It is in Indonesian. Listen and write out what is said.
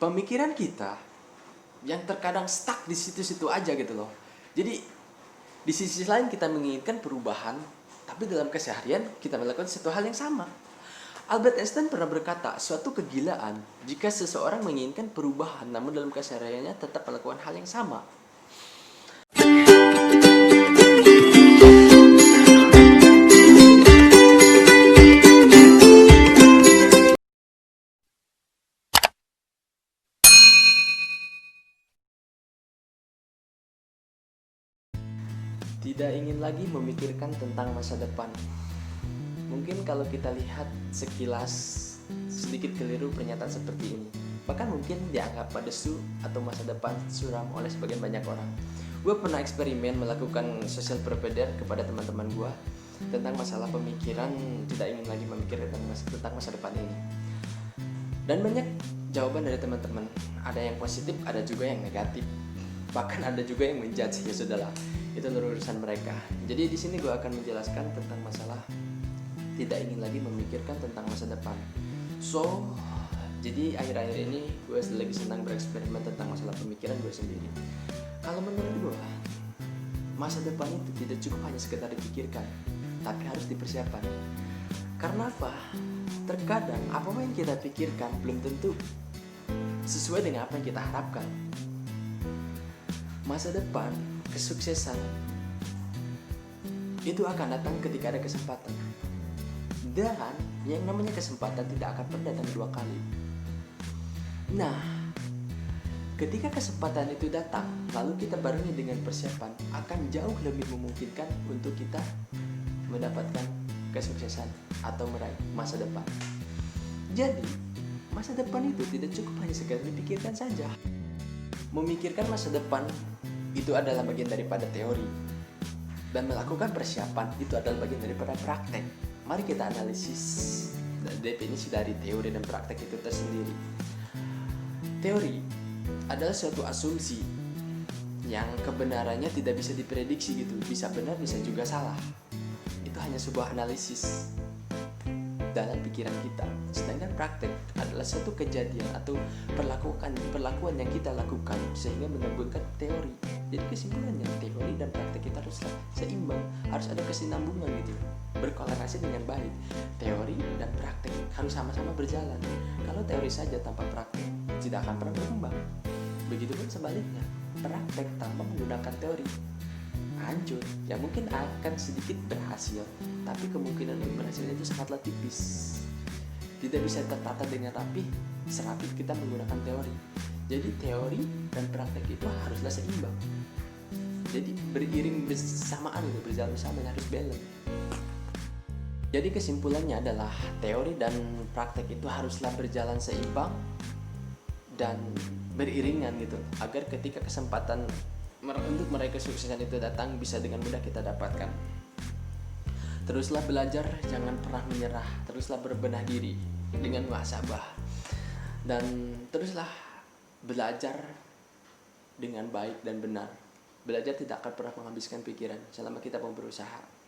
pemikiran kita yang terkadang stuck di situ-situ aja gitu loh. Jadi di sisi lain kita menginginkan perubahan, tapi dalam keseharian kita melakukan satu hal yang sama. Albert Einstein pernah berkata, suatu kegilaan jika seseorang menginginkan perubahan namun dalam kesehariannya tetap melakukan hal yang sama. Tidak ingin lagi memikirkan tentang masa depan. Mungkin kalau kita lihat sekilas sedikit keliru pernyataan seperti ini. Bahkan mungkin dianggap padesu atau masa depan suram oleh sebagian banyak orang. Gue pernah eksperimen melakukan social prepare kepada teman-teman gue tentang masalah pemikiran tidak ingin lagi memikirkan tentang masa depan ini. Dan banyak jawaban dari teman-teman. Ada yang positif, ada juga yang negatif. Bahkan ada juga yang menjudge, ya sudahlah, itu urusan mereka. Jadi di sini gue akan menjelaskan tentang masalah tidak ingin lagi memikirkan tentang masa depan. So, jadi akhir-akhir ini gue lagi senang bereksperimen tentang masalah pemikiran gue sendiri. Kalau menurut gue, masa depan itu tidak cukup hanya sekedar dipikirkan, tapi harus dipersiapkan. Karena apa? Terkadang apa yang kita pikirkan belum tentu sesuai dengan apa yang kita harapkan. Masa depan, kesuksesan itu akan datang ketika ada kesempatan. Dan yang namanya kesempatan tidak akan pernah datang dua kali. Nah, ketika kesempatan itu datang, lalu kita barengi dengan persiapan, akan jauh lebih memungkinkan untuk kita mendapatkan kesuksesan atau meraih masa depan. Jadi, masa depan itu tidak cukup hanya sekedar dipikirkan saja. Memikirkan masa depan itu adalah bagian daripada teori, dan melakukan persiapan itu adalah bagian daripada praktek. Mari kita analisis definisi dari teori dan praktek itu tersendiri. Teori adalah suatu asumsi yang kebenarannya tidak bisa diprediksi gitu, bisa benar bisa juga salah. Itu hanya sebuah analisis dalam pikiran kita. Sedangkan praktek adalah suatu kejadian atau perlakuan yang kita lakukan sehingga menggabungkan teori. Jadi kesimpulannya teori dan praktek kita harus seimbang, harus ada kesinambungan gitu, berkorelasi dengan baik. Teori dan praktek harus sama-sama berjalan. Kalau teori saja tanpa praktek tidak akan pernah berkembang. Begitupun sebaliknya, praktek tanpa menggunakan teori hancur. Ya mungkin akan sedikit berhasil, tapi kemungkinan untuk berhasil itu sangatlah tipis. Tidak bisa tertata dengan rapi serapih kita menggunakan teori. Jadi teori dan praktek itu haruslah seimbang. Jadi beriring bersamaan itu, berjalan bersama, harus balance. Jadi kesimpulannya adalah teori dan praktek itu haruslah berjalan seimbang dan beriringan gitu, agar ketika kesempatan untuk meraih kesuksesan itu datang bisa dengan mudah kita dapatkan. Teruslah belajar, jangan pernah menyerah. Teruslah berbenah diri dengan muhasabah, dan teruslah belajar dengan baik dan benar. Belajar tidak akan pernah menghabiskan pikiran selama kita mau berusaha.